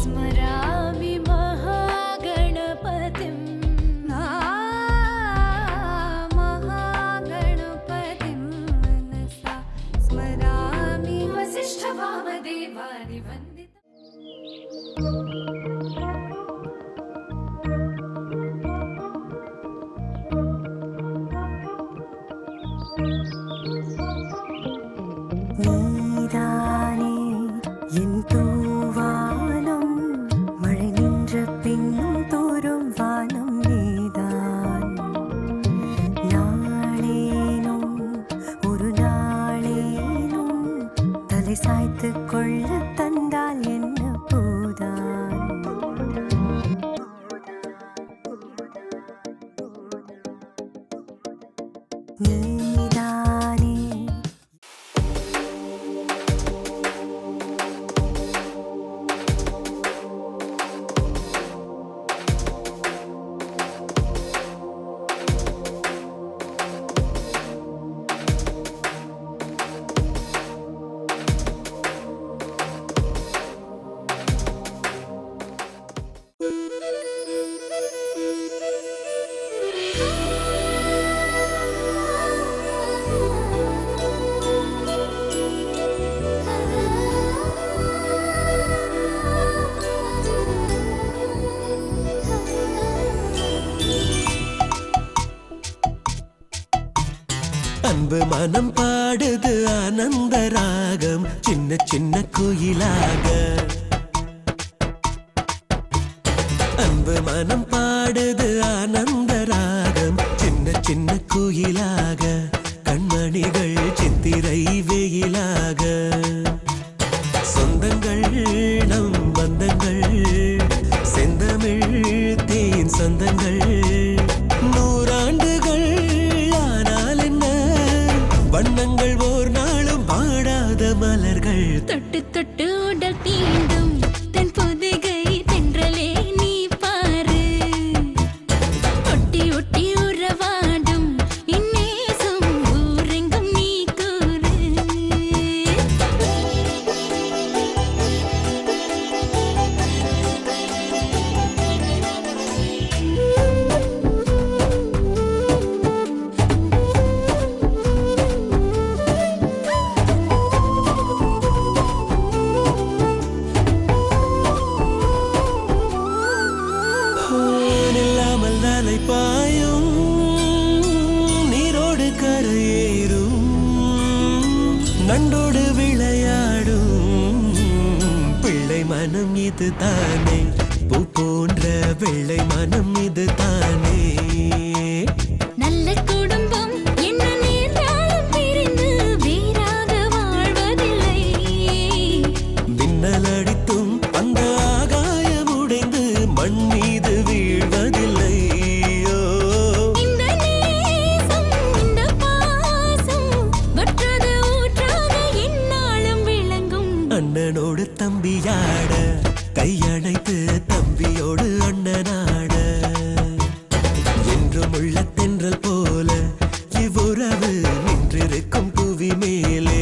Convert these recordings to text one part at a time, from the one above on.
स्मरामि महागणपतिं मनसा स्मरामि वसिष्ठवामदेवादिवन्दितम् சாய்த்து கொள்ள தந்தால் என்ன பூதான் நீதானே அன்பு மனம் பாடுது ஆனந்த ராகம் சின்ன சின்ன குயிலாக அன்பு மனம் பாடுது ஆனந்த ராகம் சின்ன சின்ன குயிலாக கண்மணிகள் சித்திரை வெயிலாக சொந்தங்கள் நம் பந்தங்கள் செந்தமிழ் தேன் சொந்தங்கள் நூறாண்டுகள் வண்ணங்கள் ஓர் நாளும் பாடாத மலர்கள் தொட்டு தொட்டு உடல் தீண்டும் தன் பொதிகை தென்றலே நீ பாரு ஒட்டி ஒட்டி உறவாடும் இந்நேசம் ஊரெங்கும் நீ கூறு பாயும் நீரோடு கரையேறும் நண்டோடு விளையாடும் பிள்ளை மனம் இது தானே பூ போன்ற வெள்ளை மனம் இது தானே நல்ல குடும்பம் என்ன நேர்ந்தாலும் பிரிந்து வீராக வாழ்வதில்லை மின்னல் அடித்தும் அந்த ஆகாயம் உடைந்து மண் மீது வீழ்வதில்லை அண்ணனோடு தம்பியாட கையணைத்து தம்பியோடு அண்ணனாட என்றும் உள்ள தென்றல் போல இவ்வுறவு நின்றிருக்கும் புவி மேலே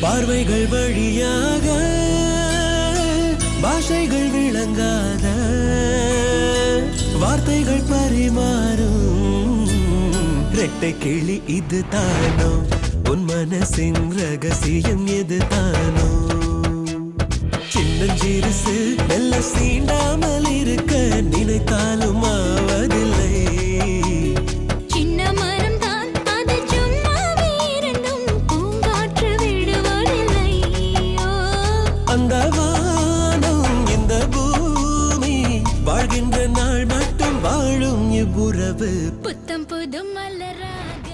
பார்வைகள் வழியாக பாஷைகள் விளங்காத வார்த்தைகள் பரிமாறும் ரெட்டை கிளி இது தானோ உன் மனசின் ரகசியம் எது தானோ சின்னஞ்சிறுசு மெல்ல சீண்டாமல் இருக்க நினைத்தாலும் ஆவதில்லை அந்த வானம் இந்த பூமி வாழ்கின்ற நாள் மட்டும் வாழும் இவ்வுறவு புத்தம் புது மலராக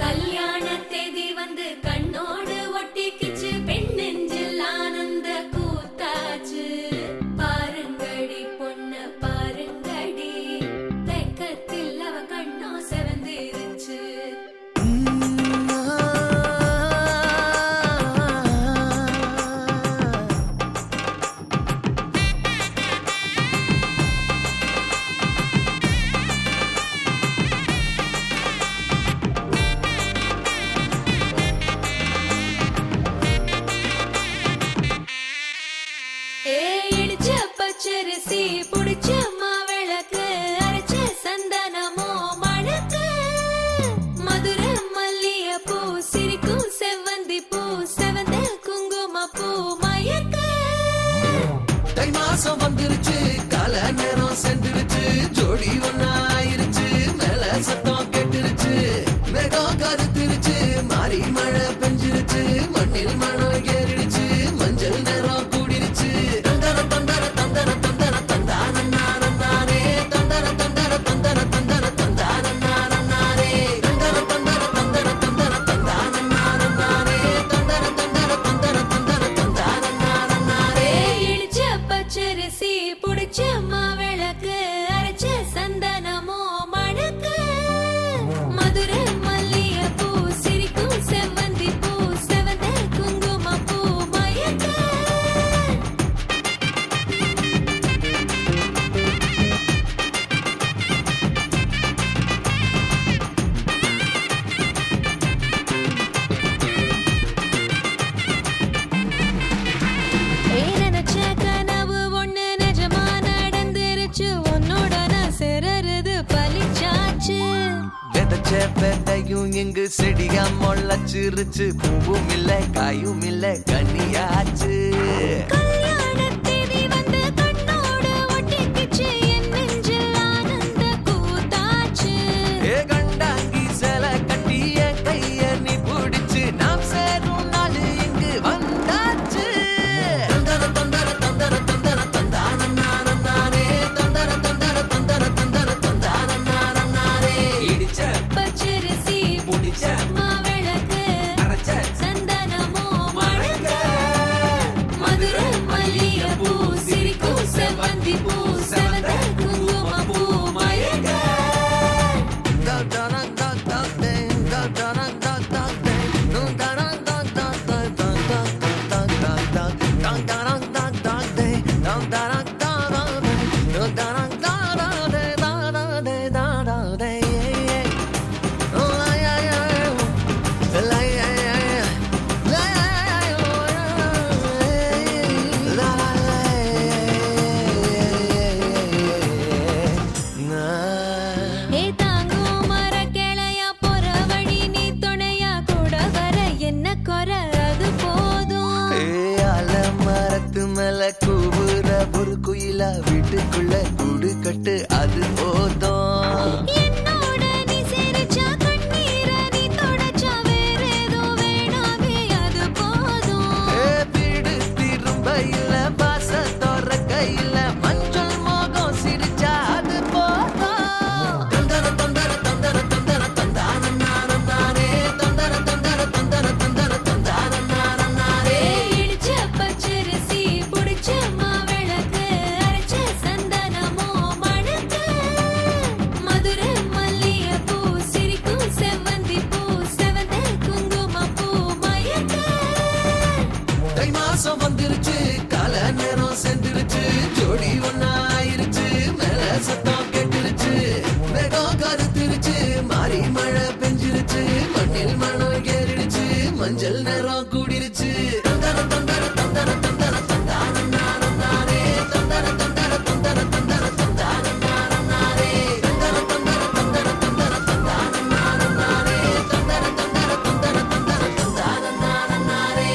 கல்யாண தேதி வந்து கண்ணோடு ஒட்டிக்கிச்சு பெண் நெஞ்சில் ஆனந்த கூத்தாச்சு பாருங்கடி பொண்ண பச்சரிசி புடிச்ச மாவிளக்கு அரைச்ச சந்தனமோ மணக்கு மதுரை மல்லிகைப்பூ சிரிக்கும் செவ்வந்தி பூ செவந்த குங்கும பூ மயக்க தை மாசம் வந்துருச்சு கால நேரம் சென்றுருச்சு ஜோடி ஒன்னாயிருச்சு மேல சத்தம் கெட்டுருச்சு மேகம் கருத்துருச்சு மாறி மழை பெஞ்சிருச்சு மண்ணில் மணம் ஏறிடுச்சு மஞ்சள் நேரம் கூடிருச்சு தந்தர தந்தர தந்தர தந்தர தந்தானே தந்தர தந்தர தந்தர தந்தர தந்தானே தந்தர தந்தர தந்தர தந்தர தந்தானே தந்தர தந்தர தந்தர தந்தர தந்தானே இடிச்ச பச்சரிசி புடிச்ச மாவிளக்கு அரைச்ச சந்தனமோ மணக்கு மதுரை மல்லிகைப்பூ சிரிக்கும் செவ்வந்தி பூ செவந்த குங்கும பூ மயக்க நினைச்ச கனவு ஒண்ணு நிஜமா நடந்துருச்சு உன்னோட நான் சிறருது பலிச்சாச்சு விதைச்ச விதையும் இங்கு செடியா முளைச்சிருச்சு பூவும் இல்ல காயும் இல்ல கனியாச்சு கல்யாண தேதி வந்து கண்ணோடு ஒட்டிக்கிச்சு என் நெஞ்சில் ஆனந்த கூத்தாச்சு ஏ கண்டாங்கி சில கட்டிய கைய நீ பிடிச்சு நாம் சேரும் நாள் இங்கு வந்தாச்சு தந்தர தந்தர தந்தர தந்தர தந்தானே தந்தர தந்தர தந்தர தந்தர தந்தானே இடிச்ச பச்சரிசி புடிச்ச மாவிளக்கு அரைச்ச சந்தனமோ மணக்க மதுரை மல்லிகைப்பூ சிரிக்கும் செவ்வந்தி பூ செவந்த குங்கும பூ மயக்க ஏ தாங்கும் மர கிளையா போற வழி நீ துணையா கூட வர என்ன குறை அது போதும் மரத்து மேல கூவுற ஒரு குயிலா வீட்டுக்குள்ள கூடு கட்டு அது போதும் என்னோட நீ சிரிச்சா கண்ணீர நீ தொடச்சா வேற ஏதோ வேணாமே அது போதும் வீடு திரும்ப இல்ல பாச தோற கையில மஞ்சள் மோகம் சிரிச்சா அது போதும் தந்தர தந்தர தந்தர தந்தர தந்தானே தந்தர தந்தர தந்தர தந்தர தந்தானே இடிச்ச பச்சரிசி புடிச்ச மாவிளக்கு அரைச்ச சந்தனமோ மணக்க மதுரை மல்லிகைப்பூ சிரிக்கும் செவ்வந்தி பூ செவந்த குங்கும பூ மயக்க தை மாசம் வந்துருச்சு கால நேரம் சென்றுருச்சு ஜோடி ஒன்னாயிருச்சு மேல சத்தம் கெட்டுருச்சு மேகம் கருத்துருச்சு மாறி மழை பெஞ்சிருச்சு மண்ணில் மணம் ஏறிடுச்சு மஞ்சள் நேரம் கூடிருச்சு தந்தர தந்தர தந்தர தந்தர தந்தானே தந்தர தந்தர தந்தர தந்தர தந்தானே தந்தர தந்தர தந்தர தந்தர தந்தானே தந்தர தந்தர தந்தர தந்தர தந்தானே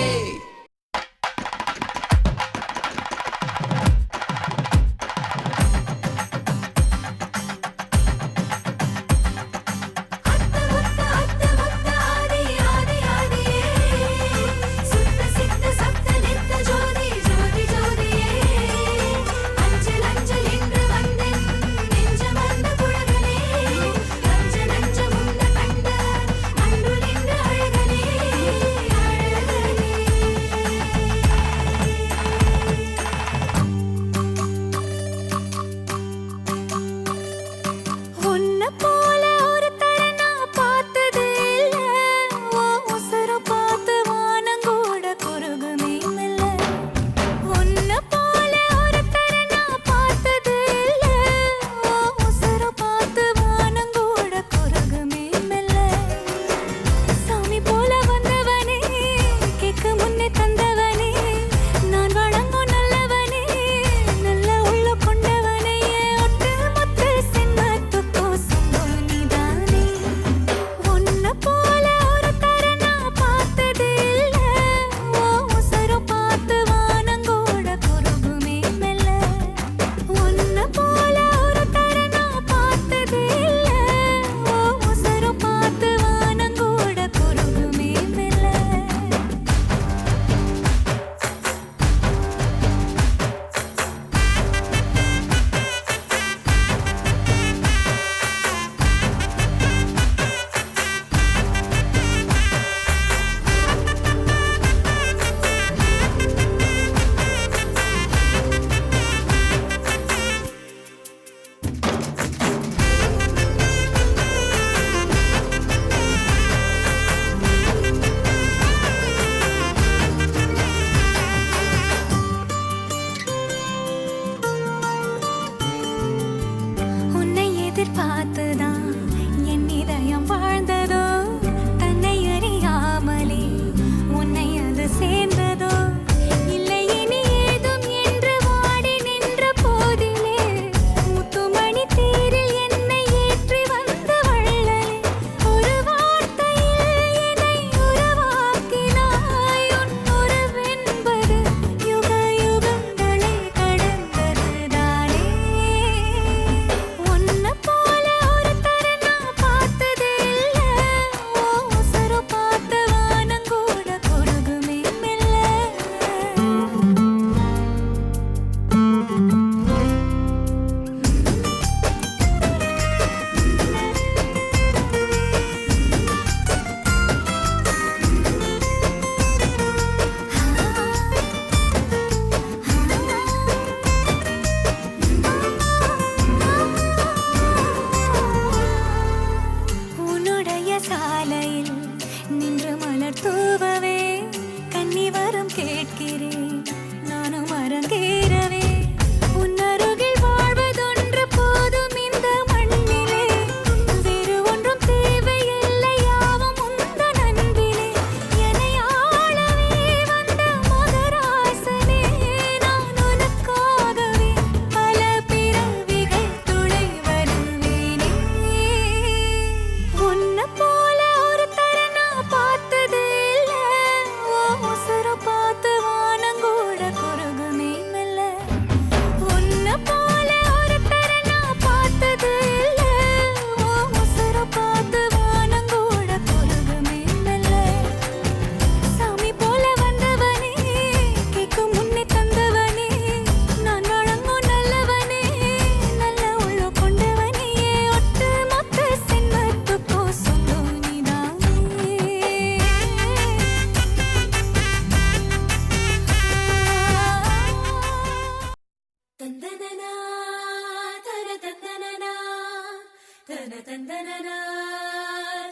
தன தந்தனனா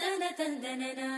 தன தந்தனனா